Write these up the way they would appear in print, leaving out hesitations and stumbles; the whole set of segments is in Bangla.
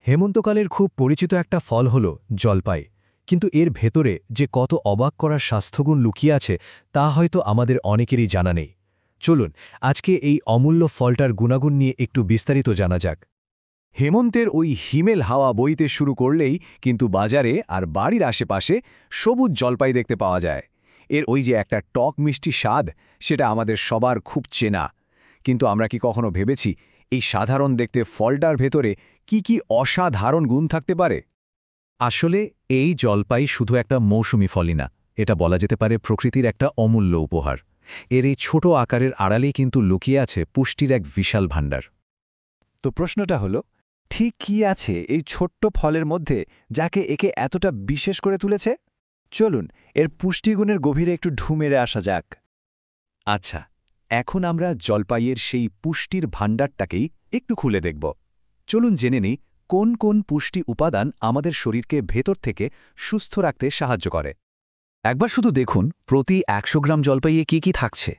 হেমন্তকালের খুব পরিচিত একটা ফল হল জলপাই, কিন্তু এর ভেতরে যে কত অবাক করার স্বাস্থ্যগুণ লুকিয়ে আছে তা হয়তো আমাদের অনেকেরই জানা নেই। চলুন আজকে এই অমূল্য ফলটার গুণাগুণ নিয়ে একটু বিস্তারিত জানা যাক। হেমন্তের ওই হিমেল হাওয়া বইতে শুরু করলেই কিন্তু বাজারে আর বাড়ির আশেপাশে সবুজ জলপাই দেখতে পাওয়া যায়। এর ওই যে একটা টক মিষ্টি স্বাদ, সেটা আমাদের সবার খুব চেনা। কিন্তু আমরা কি কখনো ভেবেছি এই সাধারণ দেখতে ফলটার ভেতরে কি কি অসাধারণ গুণ থাকতে পারে? আসলে এই জলপাই শুধু একটা মৌসুমি ফলই না, এটা বলা যেতে পারে প্রকৃতির একটা অমূল্য উপহার। এর এই ছোট আকারের আড়ালেই কিন্তু লুকিয়ে আছে পুষ্টির এক বিশাল ভাণ্ডার। তো প্রশ্নটা হলো, ঠিক কি আছে এই ছোট্ট ফলের মধ্যে যাকে একে এতটা বিশেষ করে তুলেছে? চলুন এর পুষ্টিগুণের গভীরে একটু ঢু মেরে আসা যাক। আচ্ছা, এখন আমরা জলপাইয়ের সেই পুষ্টির ভাণ্ডারটাকেই একটু খুলে দেখব। চলুন জেনে নিই কোন কোন পুষ্টি উপাদান আমাদের শরীরকে ভেতর থেকে সুস্থ রাখতে সাহায্য করে। একবার শুধু দেখুন প্রতি ১০০ গ্রাম জলপাইয়ে কি কি থাকছে।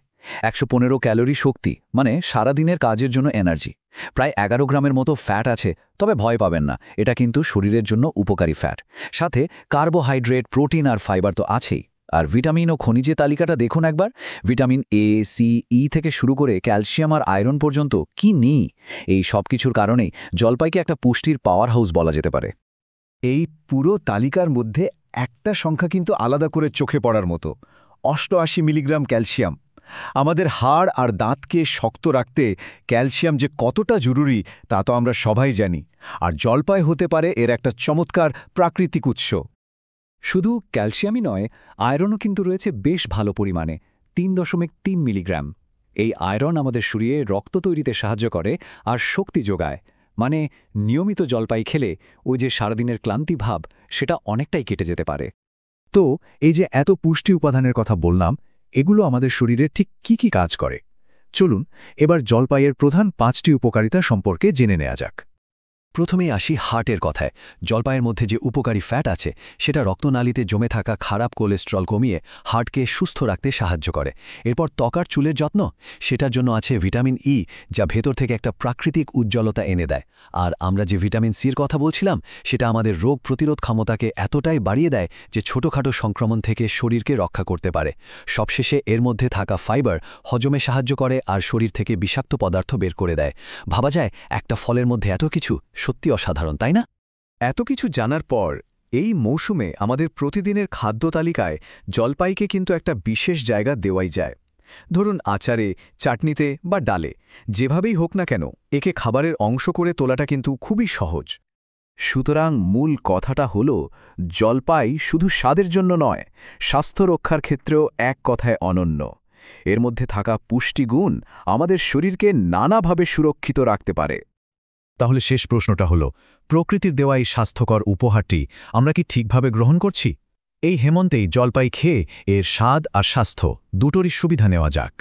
১১৫ ক্যালোরি শক্তি, মানে সারাদিনের কাজের জন্য এনার্জি। প্রায় ১১ গ্রামের মতো ফ্যাট আছে, তবে ভয় পাবেন না, এটা কিন্তু শরীরের জন্য উপকারী ফ্যাট। সাথে কার্বোহাইড্রেট, প্রোটিন আর ফাইবার তো আছেই। আর ভিটামিন ও খনিজের তালিকাটা দেখুন একবার। ভিটামিন এ, সি, ই থেকে শুরু করে ক্যালসিয়াম আর আয়রন পর্যন্ত কি নেই। এই সব কিছুর কারণেই জলপাইকে একটা পুষ্টির পাওয়ার হাউস বলা যেতে পারে। এই পুরো তালিকার মধ্যে একটা সংখ্যা কিন্তু আলাদা করে চোখে পড়ার মতো, ৮৮ মিলিগ্রাম ক্যালসিয়াম। আমাদের হাড় আর দাঁতকে শক্ত রাখতে ক্যালসিয়াম যে কতটা জরুরি তা তো আমরা সবাই জানি, আর জলপাই হতে পারে এর একটা চমৎকার প্রাকৃতিক উৎস। শুধু ক্যালসিয়ামই নয়, আয়রনও কিন্তু রয়েছে বেশ ভালো পরিমাণে, ৩.৩ মিলিগ্রাম। এই আয়রন আমাদের শরীরে রক্ত তৈরিতে সাহায্য করে আর শক্তি যোগায়। মানে নিয়মিত জলপাই খেলে ওই যে সারাদিনের ক্লান্তি ভাব, সেটা অনেকটাই কেটে যেতে পারে। তো এই যে এত পুষ্টি উপাদানের কথা বললাম, এগুলো আমাদের শরীরে ঠিক কি কি কাজ করে? চলুন এবার জলপাইয়ের প্রধান ৫টি উপকারিতা সম্পর্কে জেনে নেওয়া যাক। প্রথমেই আসি হার্টের কথায়। জলপাইয়ের মধ্যে যে উপকারী ফ্যাট আছে সেটা রক্তনালীতে জমে থাকা খারাপ কোলেস্ট্রল কমিয়ে হার্টকে সুস্থ রাখতে সাহায্য করে। এরপর ত্বক আর চুলের যত্ন, সেটার জন্য আছে ভিটামিন ই, যা ভেতর থেকে একটা প্রাকৃতিক উজ্জ্বলতা এনে দেয়। আর আমরা যে ভিটামিন সির কথা বলছিলাম, সেটা আমাদের রোগ প্রতিরোধ ক্ষমতাকে এতটাই বাড়িয়ে দেয় যে ছোটখাটো সংক্রমণ থেকে শরীরকে রক্ষা করতে পারে। সবশেষে এর মধ্যে থাকা ফাইবার হজমে সাহায্য করে আর শরীর থেকে বিষাক্ত পদার্থ বের করে দেয়। ভাবা যায় একটা ফলের মধ্যে এত কিছু, সত্যি অসাধারণ, তাই না? এত কিছু জানার পর এই মৌসুমে আমাদের প্রতিদিনের খাদ্য তালিকায় জলপাইকে কিন্তু একটা বিশেষ জায়গা দেওয়াই যায়। ধরুন আচারে, চাটনিতে বা ডালে, যেভাবেই হোক না কেন একে খাবারের অংশ করে তোলাটা কিন্তু খুবই সহজ। সুতরাং মূল কথাটা হল, জলপাই শুধু স্বাদের জন্য নয়, স্বাস্থ্য রক্ষার ক্ষেত্রেও এক কথায় অনন্য। এর মধ্যে থাকা পুষ্টিগুণ আমাদের শরীরকে নানাভাবে সুরক্ষিত রাখতে পারে। তাহলে শেষ প্রশ্নটা হল, প্রকৃতির দেওয়া এই স্বাস্থ্যকর উপহারটি আমরা কি ঠিকভাবে গ্রহণ করছি? এই হেমন্তেই জলপাই খেয়ে এর স্বাদ আর স্বাস্থ্য দুটোরই সুবিধা নেওয়া যাক।